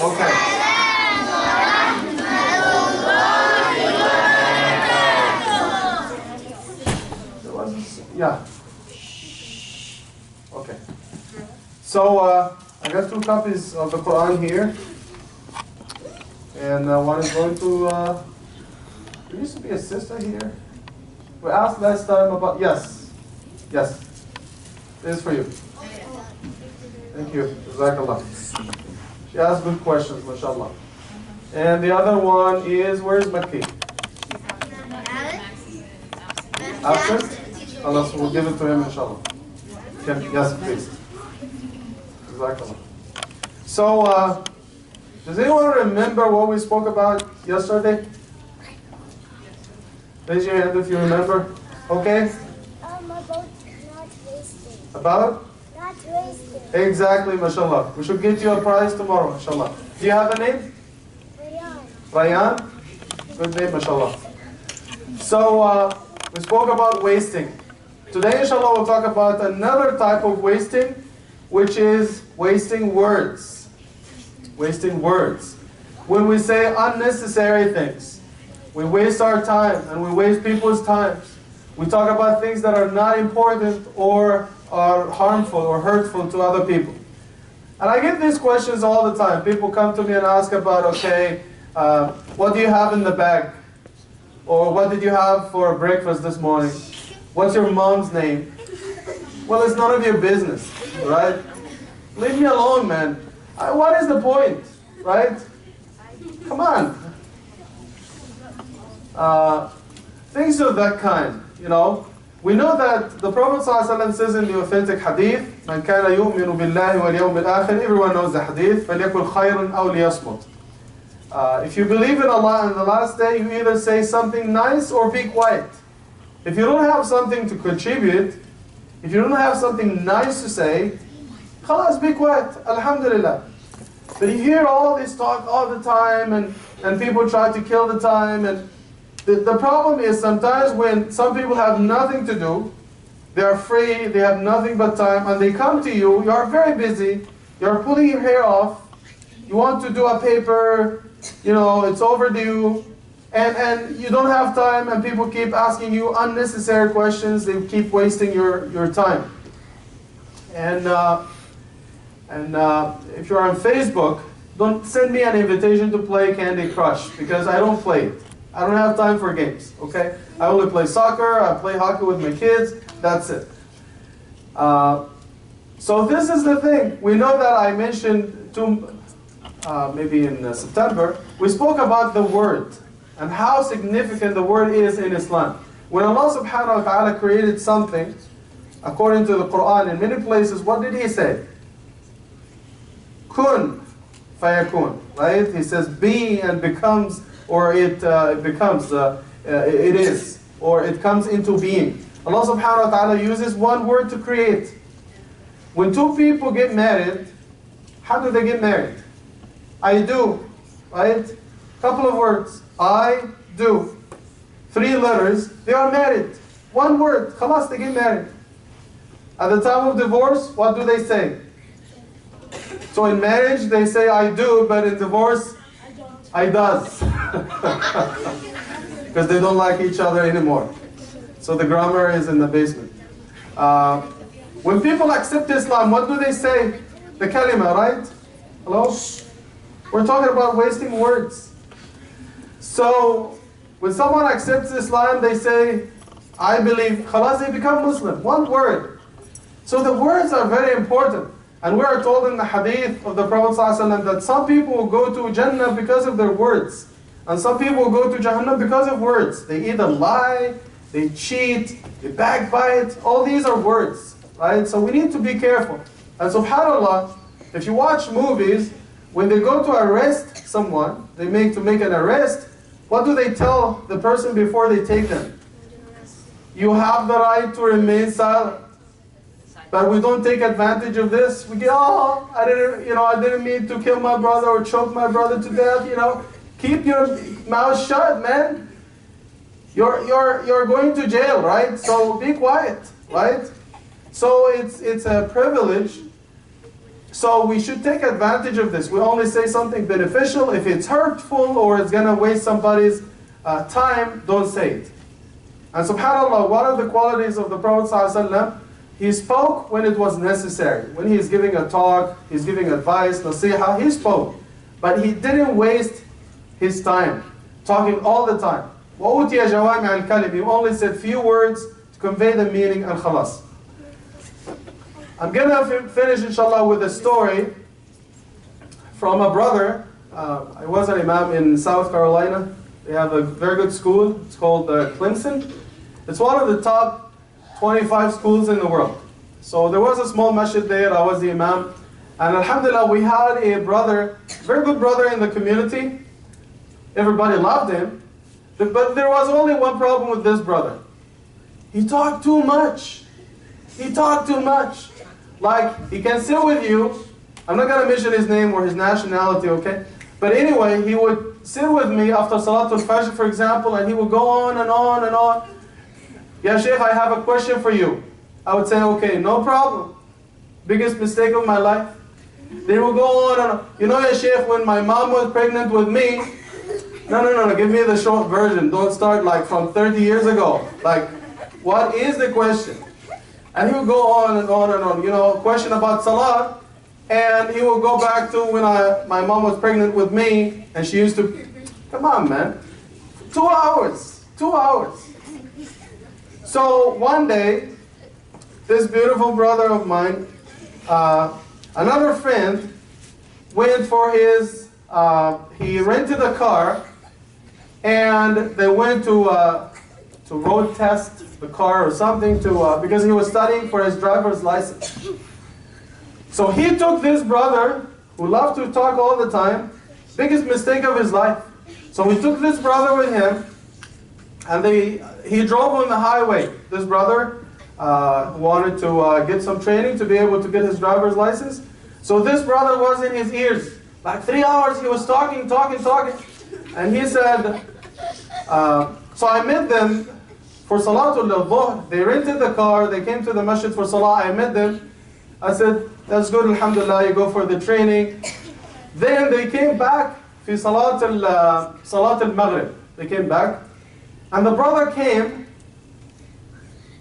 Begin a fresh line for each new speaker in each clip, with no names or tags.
Okay. Yeah. Okay. So I got 2 copies of the Quran here, and one is going to. There used to be a sister here. We asked last time about yes. This is for you. Thank you. Jazakallah. She asked good questions, mashallah. And the other one is, where's Makki? Absent? Allah, so we'll give it to him, inshallah. Yes, please. Jazakallah. So, does anyone remember what we spoke about yesterday? Raise your hand if you remember. Okay?
About not wasting.
About?
Not wasting.
Exactly, mashallah. We should get you a prize tomorrow, mashallah. Do you have a name? Rayan? Good name, mashallah. So, we spoke about wasting. Today, inshallah, we'll talk about another type of wasting, which is wasting words. Wasting words. When we say unnecessary things, we waste our time and we waste people's times. We talk about things that are not important or are harmful or hurtful to other people. And I get these questions all the time. People come to me and ask about, okay, what do you have in the bag? Or what did you have for breakfast this morning? What's your mom's name? Well, it's none of your business, right? Leave me alone, man. What is the point, right? Come on. Things of that kind, you know. We know that the Prophet ﷺ says in the authentic hadith, "Man kana yu'minu billahi wal yawmil akhir." Everyone knows the hadith. فَلْيَكُلْ خَيْرًا أَوْ لِيَصْمُتْ. If you believe in Allah and the last day, you either say something nice or be quiet. If you don't have something to contribute, if you don't have something nice to say, khalas, be quiet. Alhamdulillah. But you hear all this talk all the time, and people try to kill the time. And the problem is sometimes when some people have nothing to do, they are free, they have nothing but time, and they come to you, you are very busy, you are pulling your hair off, you want to do a paper, you know, it's overdue, and you don't have time, and people keep asking you unnecessary questions, they keep wasting your time. And if you're on Facebook, don't send me an invitation to play Candy Crush, because I don't play it. I don't have time for games, okay? I only play soccer, I play hockey with my kids, that's it. So this is the thing. We know that I mentioned maybe in September, we spoke about the word and how significant the word is in Islam. When Allah subhanahu wa ta'ala created something, according to the Quran, in many places, what did He say? Kun fayakun, right? He says be and becomes, or it becomes, it is, or it comes into being. Allah subhanahu wa ta'ala uses one word to create. When 2 people get married, how do they get married? I do, right? Couple of words. I do. 3 letters, they are married. 1 word, khalas, they get married. At the time of divorce, what do they say? So in marriage, they say I do, but in divorce, I does. Because they don't like each other anymore. So the grammar is in the basement. When people accept Islam, what do they say? The kalima, right? Hello? We're talking about wasting words. So when someone accepts Islam, they say, I believe, khalas, they become Muslim. 1 word. So the words are very important. And we are told in the hadith of the Prophet ﷺ that some people will go to Jannah because of their words. And some people will go to Jahannam because of words. They either lie, they cheat, they backbite. All these are words, right? So we need to be careful. And subhanAllah, if you watch movies, when they go to arrest someone, to make an arrest, what do they tell the person before they take them? You have the right to remain silent. But we don't take advantage of this. We get, oh, I didn't mean to kill my brother or choke my brother to death, Keep your mouth shut, man. You're going to jail, right? So be quiet, right? So it's a privilege So we should take advantage of this. We only say something beneficial. If it's hurtful or it's going to waste somebody's time, don't say it. And subhanAllah, one of the qualities of the Prophet ﷺ, he spoke when it was necessary. When he's giving a talk, he's giving advice, nasiha, he spoke. But he didn't waste his time talking all the time. وَأُوتِيَ جَوَامِعَ الْكَلِمِ. He only said few words to convey the meaning and khalas. I'm going to finish inshallah with a story from a brother. I was an imam in South Carolina. They have a very good school. It's called Clemson. It's one of the top 25 schools in the world. So there was a small masjid there. I was the imam. And alhamdulillah, we had a brother, very good brother in the community. Everybody loved him. But there was only one problem with this brother. He talked too much. He talked too much. Like, he can sit with you. I'm not going to mention his name or his nationality, okay? But anyway, he would sit with me after Salatul Fajr, for example, and he would go on and on and on. Ya Sheikh, I have a question for you. I would say, okay, no problem. Biggest mistake of my life. They would go on and on. You know, Ya Sheikh, when my mom was pregnant with me, no, give me the short version. Don't start like from 30 years ago. Like, what is the question? And he would go on and on and on. You know, question about Salah. And he will go back to when my mom was pregnant with me, and she used to, come on man, 2 hours, 2 hours. So one day, this beautiful brother of mine, another friend, went for his, he rented a car, and they went to road test the car or something because he was studying for his driver's license. So he took this brother, who loved to talk all the time, biggest mistake of his life. So we took this brother with him, and he drove on the highway. This brother wanted to get some training to be able to get his driver's license. So this brother was in his ears. Like 3 hours he was talking. And he said, so I met them for Salatul Dhuhr. They rented the car, they came to the masjid for Salah, I met them. I said, that's good, alhamdulillah, you go for the training. Then they came back for Salat al-Maghrib. They came back. And the brother came,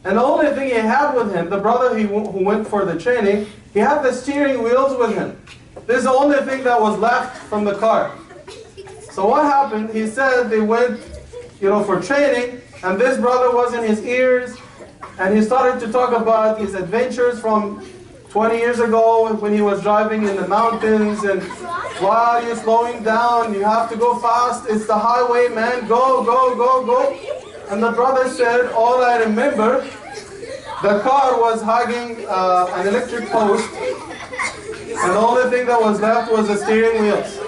and the only thing he had with him, the brother who went for the training, he had the steering wheels with him. This is the only thing that was left from the car. So what happened, he said they went, for training, and this brother was in his ears, and he started to talk about his adventures from 20 years ago when he was driving in the mountains, and why are you slowing down? You have to go fast. It's the highway, man. Go, go, go, go. And the brother said, all I remember, the car was hugging an electric post, and the only thing that was left was the steering wheels.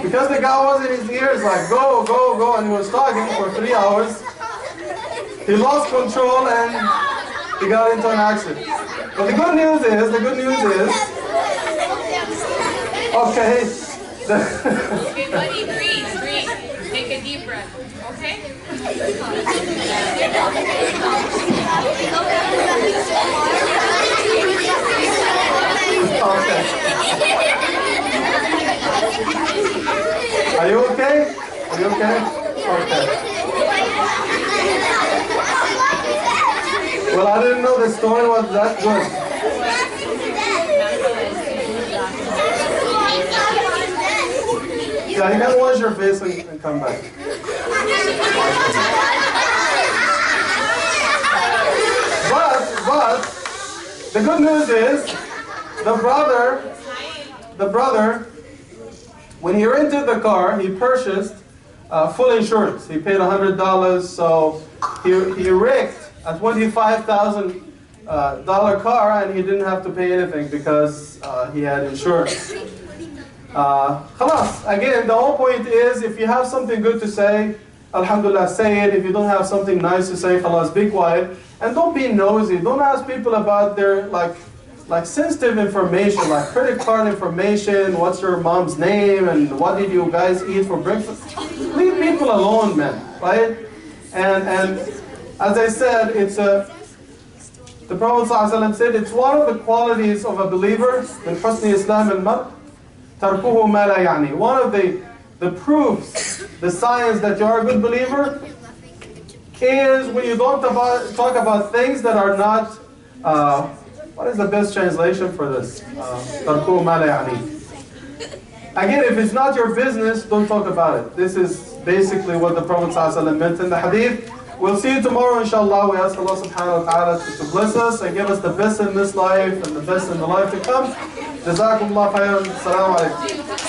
Because the guy was in his ears like, go, go, go, and he was talking for 3 hours. He lost control and he got into an accident. But the good news is, okay.
Okay, buddy, breathe. Take a deep breath, okay?
Okay. Are you okay? Are you okay? Okay. Well, I didn't know the story was that good. Yeah, you can wash your face and come back. But the good news is, the brother, when he rented the car, he purchased full insurance. He paid $100, so he wrecked a $25,000 car, and he didn't have to pay anything because he had insurance. Khalas, again, the whole point is, if you have something good to say, alhamdulillah, say it. If you don't have something nice to say, khalas, be quiet. And don't be nosy. Don't ask people about their, like sensitive information, like credit card information, what's your mom's name, and what did you guys eat for breakfast. Leave people alone, man, right? And as I said, The Prophet ﷺ said it's one of the qualities of a believer, من حسن إسلام المرء تركه ما لا يعني. One of the proofs, the signs that you are a good believer is when you don't talk about things that are not, what is the best translation for this? تركه ما لا يعني. Again, if it's not your business, don't talk about it. This is basically what the Prophet ﷺ meant in the hadith. We'll see you tomorrow, inshallah. We ask Allah subhanahu wa ta'ala to bless us and give us the best in this life and the best in the life to come. Jazakumullah khairan. Assalamu alaikum.